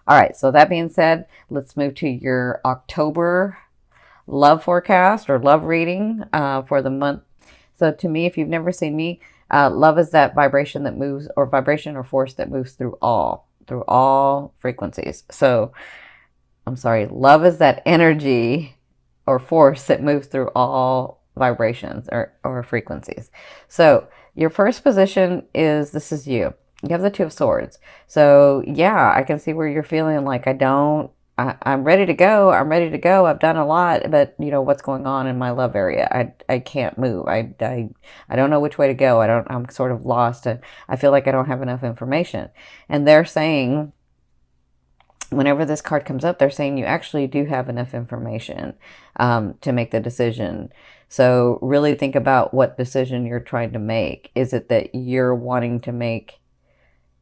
All right, so that being said, let's move to your October love forecast or love reading for the month. So to me, if you've never seen me, love is that vibration that moves, or vibration or force that moves through all frequencies. So I'm sorry, love is that energy or force that moves through all vibrations or frequencies. So your first position is, this is you. You have the Two of Swords. So yeah, I can see where you're feeling like I'm ready to go. I'm ready to go. I've done a lot, but you know what's going on in my love area. I can't move. I don't know which way to go. I'm sort of lost. I feel like I don't have enough information. And they're saying, whenever this card comes up, they're saying you actually do have enough information to make the decision. So really think about what decision you're trying to make. Is it that you're wanting to make,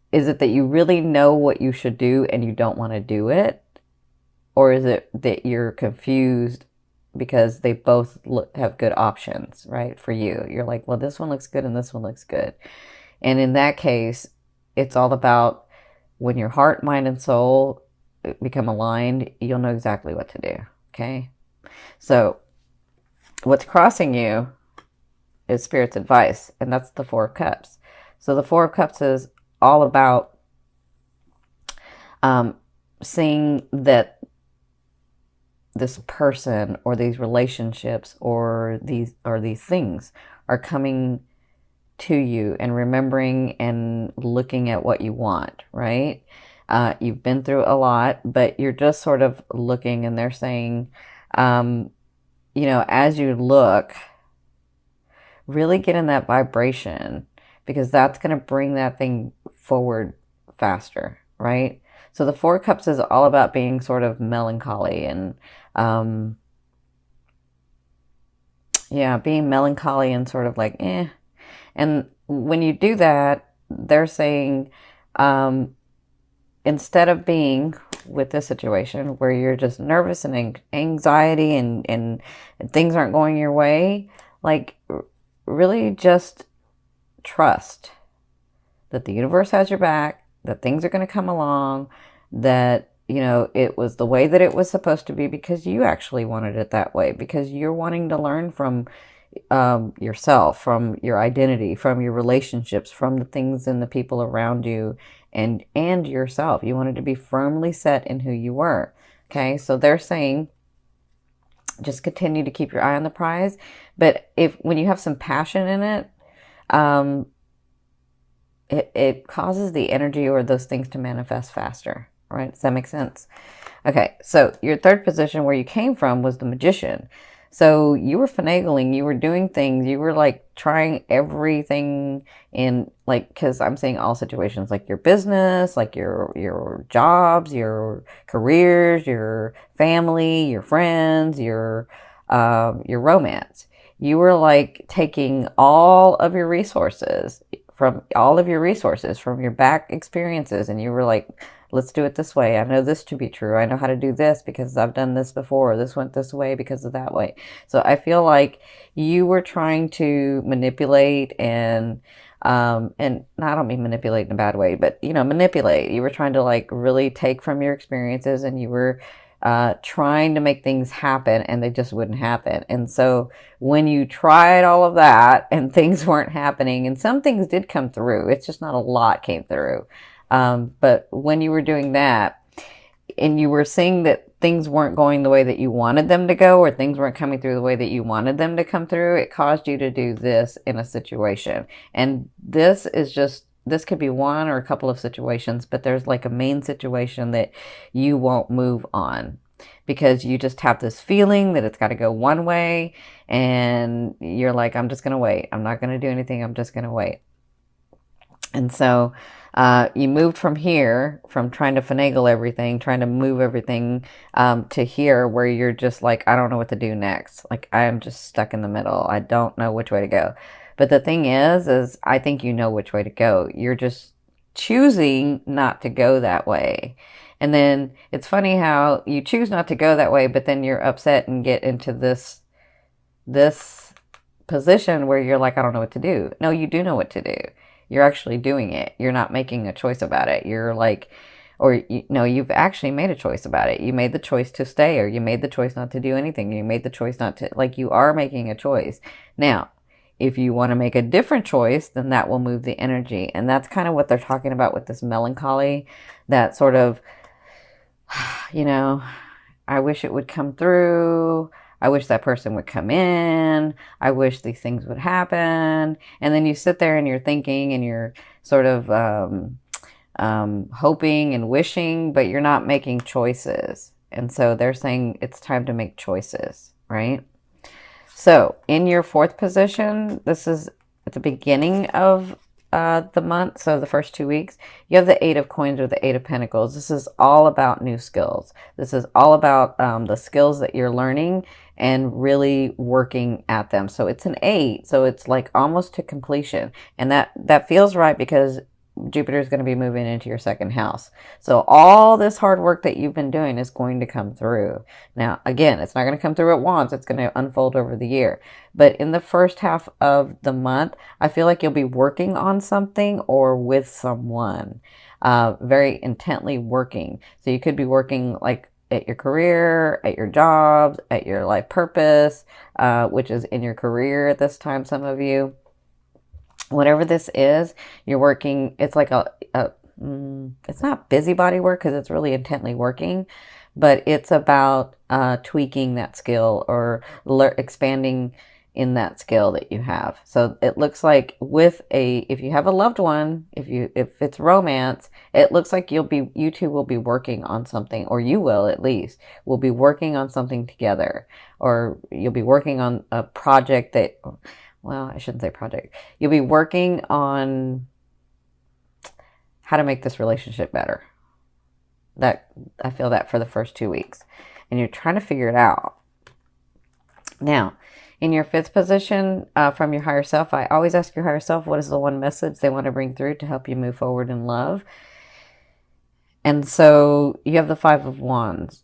is it that you really know what you should do and you don't want to do it? Or is it that you're confused because they both have good options, right, for you? You're like, well, this one looks good and this one looks good. And in that case, it's all about when your heart, mind, and soul become aligned, you'll know exactly what to do, okay? So what's crossing you is Spirit's advice, and that's the Four of Cups. So the Four of Cups is all about seeing that this person or these relationships or these things are coming to you, and remembering and looking at what you want, right? You've been through a lot, but you're just sort of looking, and they're saying, you know, as you look, really get in that vibration, because that's going to bring that thing forward faster, right? So the Four of Cups is all about being sort of melancholy and, yeah, being melancholy and sort of like, eh. And when you do that, they're saying, instead of being with this situation where you're just nervous and anxiety and things aren't going your way, like really just trust that the universe has your back, that things are going to come along, that, you know, it was the way that it was supposed to be because you actually wanted it that way, because you're wanting to learn from yourself, from your identity, from your relationships, from the things and the people around you, and yourself. You wanted to be firmly set in who you were. Okay, so they're saying just continue to keep your eye on the prize, but when you have some passion in it, it causes the energy or those things to manifest faster, right? Does that make sense? Okay, so your third position where you came from was the Magician. So you were finagling, you were doing things, you were like trying everything in, like, because I'm saying all situations, like your business, like your jobs, your careers, your family, your friends, your romance. You were like taking all of your resources from your back experiences, and you were like, let's do it this way. I know this to be true. I know how to do this because I've done this before. This went this way because of that way. So I feel like you were trying to manipulate and I don't mean manipulate in a bad way, but you know, manipulate. You were trying to like really take from your experiences, and you were trying to make things happen, and they just wouldn't happen. And so when you tried all of that and things weren't happening, and some things did come through, it's just not a lot came through. But when you were doing that and you were seeing that things weren't going the way that you wanted them to go, or things weren't coming through the way that you wanted them to come through, it caused you to do this in a situation. And this could be one or a couple of situations, but there's like a main situation that you won't move on because you just have this feeling that it's got to go one way, and you're like, I'm just going to wait. I'm not going to do anything. I'm just going to wait. And so you moved from here, from trying to finagle everything, trying to move everything to here where you're just like, I don't know what to do next. Like, I am just stuck in the middle. I don't know which way to go. But the thing is I think you know which way to go. You're just choosing not to go that way. And then it's funny how you choose not to go that way, but then you're upset and get into this position where you're like, I don't know what to do. No, you do know what to do. You're actually doing it. You're not making a choice about it. You're like or you've actually made a choice about it. You made the choice to stay, or you made the choice not to do anything. You made the choice not to, like, you are making a choice. Now, if you want to make a different choice, then that will move the energy. And that's kind of what they're talking about with this melancholy, that sort of, I wish it would come through. I wish that person would come in. I wish these things would happen. And then you sit there and you're thinking and you're sort of hoping and wishing, but you're not making choices. And so they're saying it's time to make choices, right? So in your fourth position, this is at the beginning of the month, so the first 2 weeks, you have the Eight of Coins or the Eight of Pentacles. This is all about new skills. This is all about the skills that you're learning and really working at them. So it's an 8, so it's like almost to completion. And that feels right because Jupiter is going to be moving into your second house. So all this hard work that you've been doing is going to come through. Now, again, it's not going to come through at once. It's going to unfold over the year. But in the first half of the month, I feel like you'll be working on something or with someone, very intently working. So you could be working like at your career, at your jobs, at your life purpose, which is in your career at this time, some of you. Whatever this is, you're working, it's like it's not busybody work because it's really intently working, but it's about tweaking that skill or expanding in that skill that you have. So it looks like if you have a loved one, if it's romance, it looks like you two will be working on something, or you will at least, will be working on something together, or you'll be working on a project that, well, I shouldn't say project. You'll be working on how to make this relationship better. That I feel that for the first 2 weeks. And you're trying to figure it out. Now, in your fifth position from your higher self, I always ask your higher self, what is the one message they want to bring through to help you move forward in love? And so you have the Five of Wands.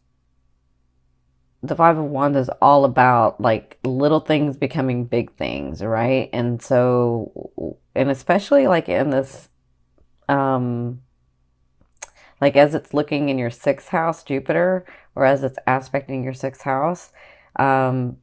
The Five of Wands is all about like little things becoming big things, right? And so, and especially like in this, like as it's looking in your sixth house, Jupiter, or as it's aspecting your sixth house, you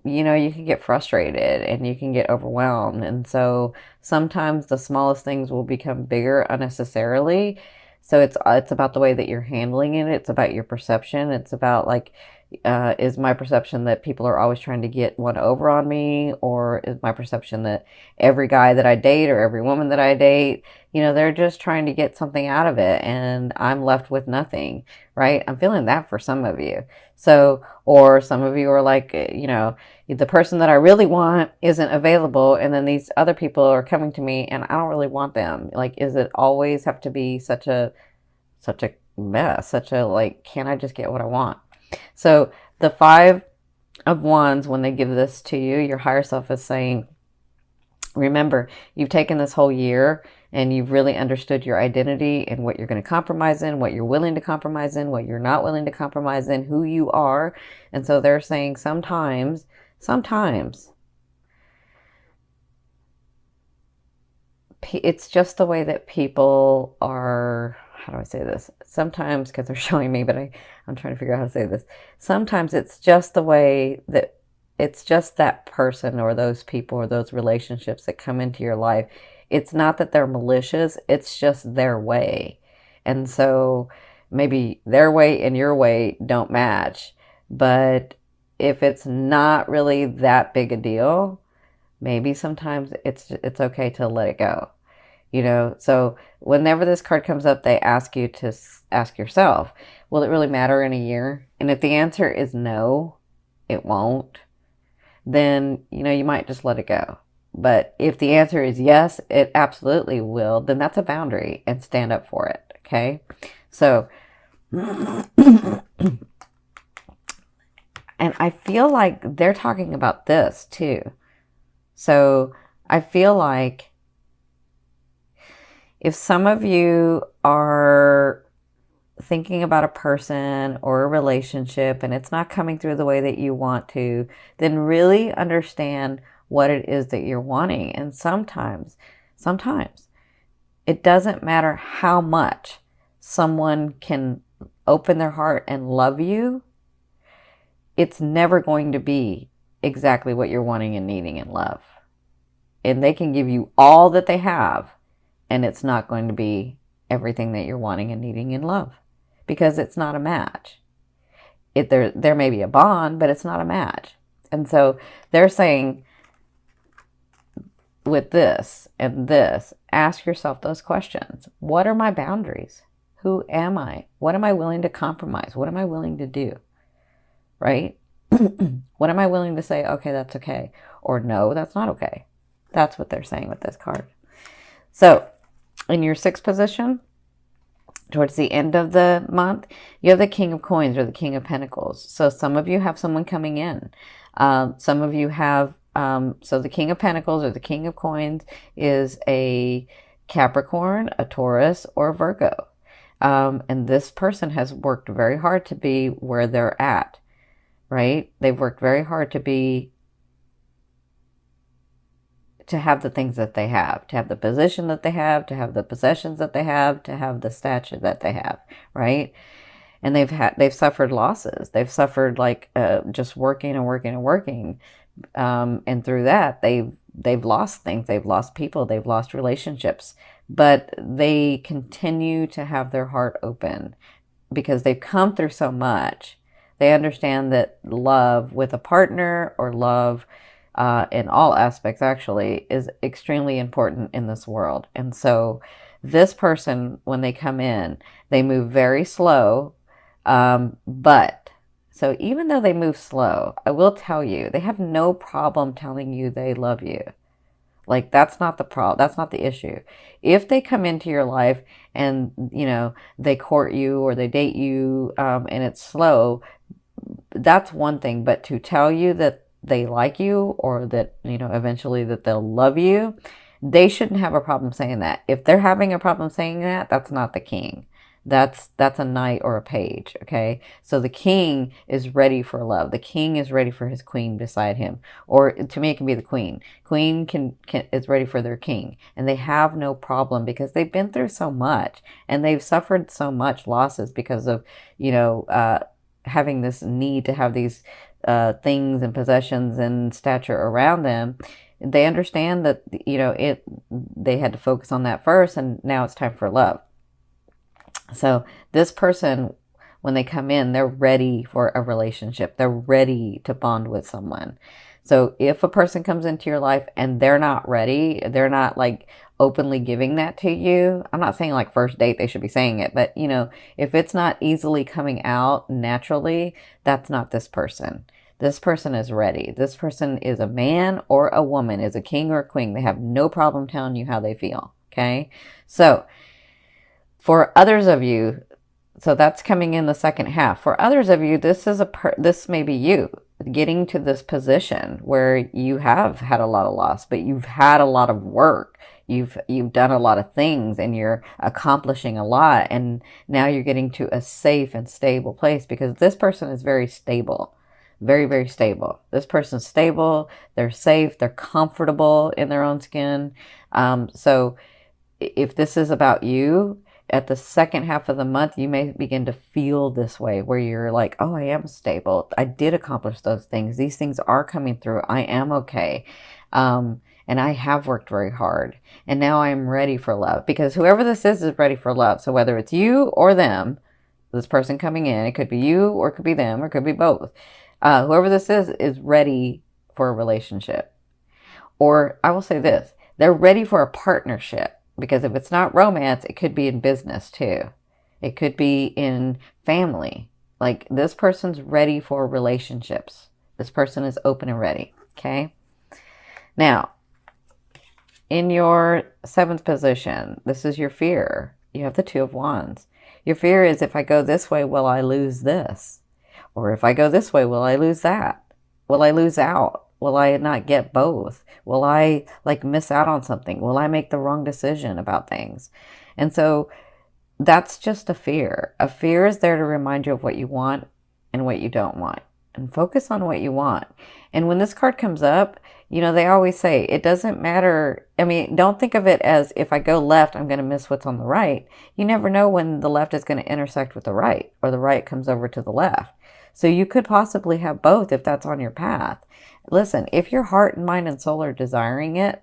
can get frustrated and you can get overwhelmed. And so sometimes the smallest things will become bigger unnecessarily. So it's about the way that you're handling it. It's about your perception. It's about like, is my perception that people are always trying to get one over on me? Or is my perception that every guy that I date or every woman that I date, they're just trying to get something out of it and I'm left with nothing, right? I'm feeling that for some of you. So, or some of you are like, the person that I really want isn't available and then these other people are coming to me and I don't really want them. Like, is it always have to be such a mess, like, can't I just get what I want? So the Five of Wands, when they give this to you, your higher self is saying, remember, you've taken this whole year and you've really understood your identity and what you're going to compromise in, what you're willing to compromise in, what you're not willing to compromise in, who you are. And so they're saying sometimes it's just the way that people are. How do I say this? Sometimes, because they're showing me, but I'm trying to figure out how to say this. Sometimes it's just the way that it's just that person or those people or those relationships that come into your life. It's not that they're malicious. It's just their way. And so maybe their way and your way don't match. But if it's not really that big a deal, maybe sometimes it's okay to let it go. So whenever this card comes up, they ask you to ask yourself, will it really matter in a year? And if the answer is no, it won't, then, you might just let it go. But if the answer is yes, it absolutely will, then that's a boundary and stand up for it. Okay. So, and I feel like they're talking about this too. So I feel like if some of you are thinking about a person or a relationship and it's not coming through the way that you want to, then really understand what it is that you're wanting. And sometimes it doesn't matter how much. someone can open their heart and love you, it's never going to be exactly what you're wanting and needing in love. And they can give you all that they have, and it's not going to be everything that you're wanting and needing in love, because it's not a match. There may be a bond, but it's not a match. And so they're saying, with this and this, ask yourself those questions. What are my boundaries? Who am I? What am I willing to compromise? What am I willing to do? Right? What am I willing to say, okay, that's okay, or no, that's not okay? That's what they're saying with this card. So in your sixth position, towards the end of the month, you have the King of Coins or the King of Pentacles. So some of you have someone coming in. Some of you have, so the King of Pentacles or the King of Coins is a Capricorn, a Taurus, or a Virgo. And this person has worked very hard to be where they're at, right? They've worked very hard to have the things that they have, to have the position that they have, to have the possessions that they have, to have the stature that they have, right? And they've suffered losses. They've suffered like just working and working and working, and through that they've lost things. They've lost people. They've lost relationships, but they continue to have their heart open because they've come through so much. They understand that love with a partner, or love in all aspects actually, is extremely important in this world. And so this person, when they come in, they move very slow, but so even though they move slow, I will tell you, they have no problem telling you they love you. Like, that's not the problem. That's not the issue. If they come into your life and, you know, they court you or they date you, and it's slow, that's one thing. But to tell you that they like you, or that, you know, eventually that they'll love you, they shouldn't have a problem saying that. If they're having a problem saying that, that's not the king. That's a knight or a page, okay? So the king is ready for love. The king is ready for his queen beside him. Or to me, it can be the queen. Queen is ready for their king. And they have no problem because they've been through so much. And they've suffered so much losses because of, you know, having this need to have these things and possessions and stature around them. They understand that, you know, they had to focus on that first, and now it's time for love. So this person, when they come in, they're ready for a relationship. They're ready to bond with someone. So if a person comes into your life and they're not ready, they're not like openly giving that to you. I'm not saying like first date they should be saying it, but you know, if it's not easily coming out naturally, that's not this person. This person is ready. This person is a man or a woman, is a king or a queen. They have no problem telling you how they feel. Okay. So for others of you, so that's coming in the second half. For others of you, this may be you getting to this position where you have had a lot of loss, but you've had a lot of work. You've done a lot of things, and you're accomplishing a lot, and now you're getting to a safe and stable place because this person is very stable. Very, very stable. This person's stable. They're safe. They're comfortable in their own skin. So if this is about you, at the second half of the month, you may begin to feel this way where you're like, oh, I am stable. I did accomplish those things. These things are coming through. I am okay. And I have worked very hard. And now I am ready for love, because whoever this is ready for love. So whether it's you or them, this person coming in, it could be you or it could be them or it could be both. Whoever this is ready for a relationship. Or I will say this, they're ready for a partnership. Because if it's not romance, it could be in business too. It could be in family. Like, this person's ready for relationships. This person is open and ready. Okay. Now, in your seventh position, this is your fear. You have the Two of Wands. Your fear is, if I go this way, will I lose this? Or if I go this way, will I lose that? Will I lose out? Will I not get both? Will I like miss out on something? Will I make the wrong decision about things? And so that's just a fear. A fear is there to remind you of what you want and what you don't want. and focus on what you want. And when this card comes up, you know, they always say it doesn't matter. I mean, don't think of it as if I go left, I'm going to miss what's on the right. You never know when the left is going to intersect with the right, or the right comes over to the left. So you could possibly have both if that's on your path. Listen, if your heart and mind and soul are desiring it,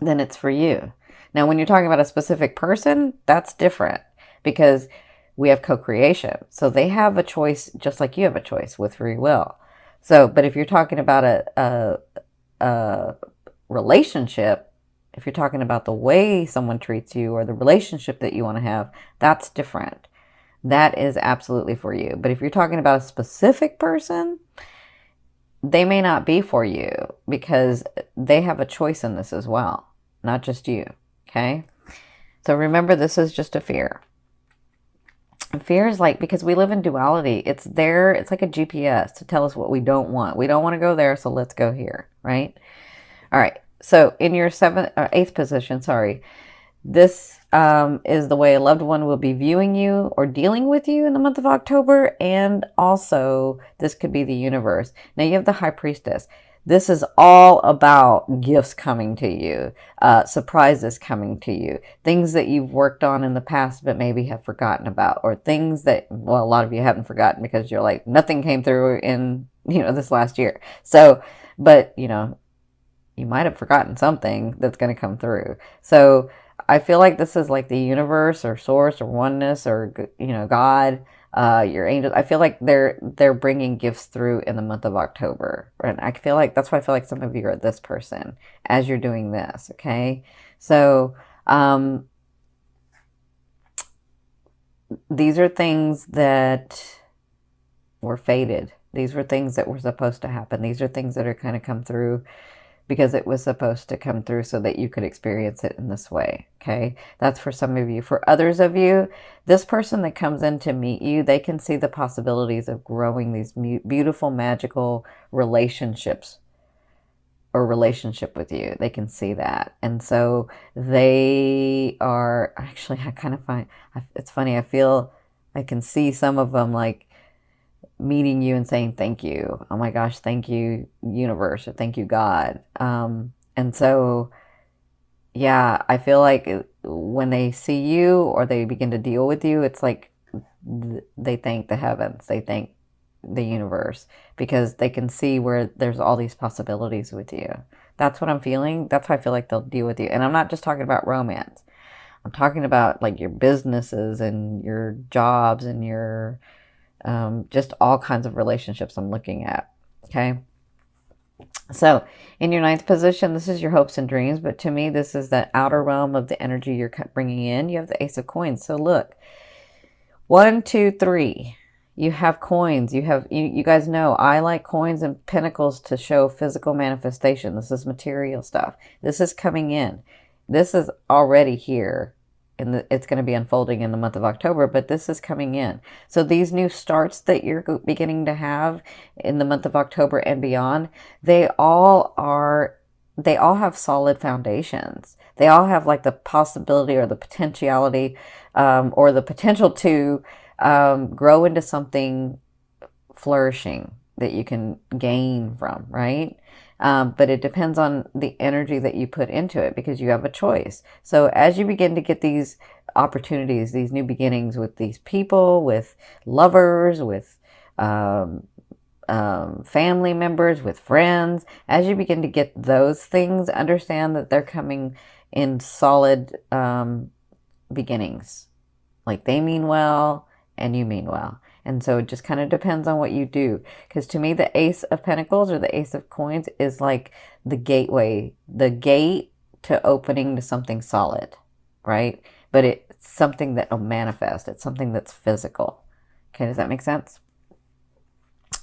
then it's for you. Now, when you're talking about a specific person, that's different because we have co-creation. So they have a choice just like you have a choice with free will. So, but if you're talking about a relationship, if you're talking about the way someone treats you or the relationship that you want to have, that's different. That is absolutely for you. But if you're talking about a specific person, they may not be for you because they have a choice in this as well, not just you. Okay? So remember, this is just a fear. Fear is like, because we live in duality, it's there, it's like a GPS to tell us what we don't want. We don't want to go there, so let's go here, right? All right, so in your eighth position, this is the way a loved one will be viewing you or dealing with you in the month of October, and also this could be the universe. Now you have the High Priestess. This is all about gifts coming to you, surprises coming to you, things that you've worked on in the past but maybe have forgotten about, or things that, well, a lot of you haven't forgotten because you're like, nothing came through in, this last year. So, but, you might have forgotten something that's going to come through. So I feel like this is like the universe or source or oneness or, God, your angels. I feel like they're bringing gifts through in the month of October. And I feel like that's why I feel like some of you are this person as you're doing this. Okay. So, these are things that were fated. These were things that were supposed to happen. These are things that are kind of come through because it was supposed to come through so that you could experience it in this way, okay? That's for some of you. For others of you, this person that comes in to meet you, they can see the possibilities of growing these beautiful, magical relationships or relationship with you. They can see that. And so they are, actually, I kind of find, it's funny, I can see some of them like, meeting you and saying thank you. Oh my gosh, thank you, universe, or thank you, God. And so, yeah, I feel like when they see you or they begin to deal with you, it's like they thank the heavens, they thank the universe, because they can see where there's all these possibilities with you. That's what I'm feeling. That's how I feel like they'll deal with you. And I'm not just talking about romance. I'm talking about like your businesses and your jobs and your just all kinds of relationships I'm looking at. Okay. So in your ninth position, this is your hopes and dreams. But to me, this is the outer realm of the energy you're bringing in. You have the Ace of Coins. So look, 1, 2, 3. You have coins. You guys know I like coins and pentacles to show physical manifestation. This is material stuff. This is coming in. This is already here. And it's going to be unfolding in the month of October, but this is coming in. So these new starts that you're beginning to have in the month of October and beyond, they all have solid foundations. They all have like the possibility or the potentiality, or the potential to grow into something flourishing that you can gain from, right? But it depends on the energy that you put into it because you have a choice. So as you begin to get these opportunities, these new beginnings with these people, with lovers, with family members, with friends, as you begin to get those things, understand that they're coming in solid beginnings. Like they mean well and you mean well. And so it just kind of depends on what you do. Because to me, the Ace of Pentacles or the Ace of Coins is like the gateway, the gate to opening to something solid, right? But it's something that will manifest. It's something that's physical. Okay, does that make sense?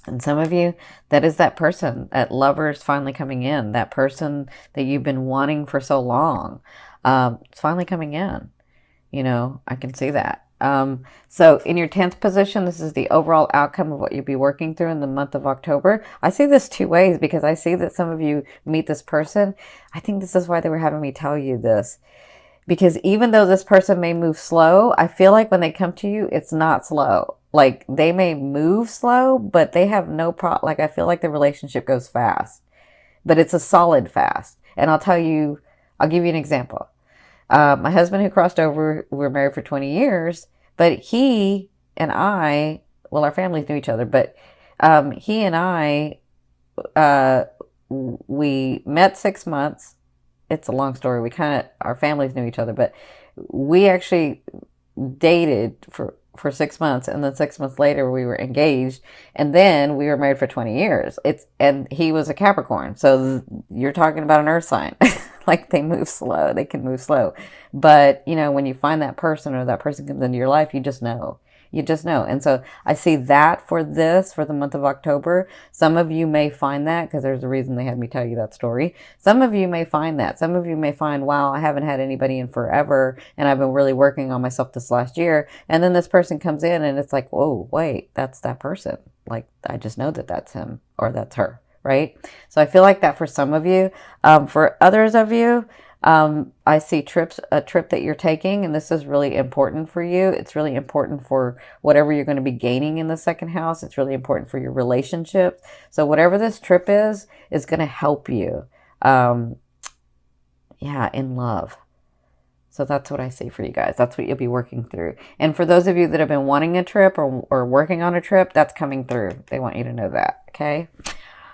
And some of you, that is that person, that lover is finally coming in. That person that you've been wanting for so long. It's finally coming in. I can see that. So in your 10th position, this is the overall outcome of what you'll be working through in the month of October. I see this two ways because I see that some of you meet this person. I think this is why they were having me tell you this. Because even though this person may move slow, I feel like when they come to you, it's not slow. Like, they may move slow, but they have no problem. Like, I feel like the relationship goes fast, but it's a solid fast. And I'll give you an example. My husband, who crossed over, we were married for 20 years, but he and I, well, our families knew each other, but he and I, uh, we met 6 months. It's a long story. Our families knew each other, but we actually dated for 6 months, and then 6 months later we were engaged, and then we were married for 20 years. And he was a Capricorn, so you're talking about an earth sign. Like, they move slow, they can move slow, but when you find that person, or that person comes into your life, you just know. And so I see that for the month of October. Some of you may find that, because there's a reason they had me tell you that story. Some of you may find that. Some of you may find, wow, I haven't had anybody in forever, and I've been really working on myself this last year. And then this person comes in, and it's like, whoa, wait, that's that person. Like, I just know that that's him or that's her, right? So I feel like that for some of you. For others of you, I see a trip that you're taking, and this is really important for you. It's really important for whatever you're going to be gaining in the second house. It's really important for your relationships. So whatever this trip is going to help you, in love. So that's what I see for you guys. That's what you'll be working through. And for those of you that have been wanting a trip, or working on a trip, that's coming through. They want you to know that, okay?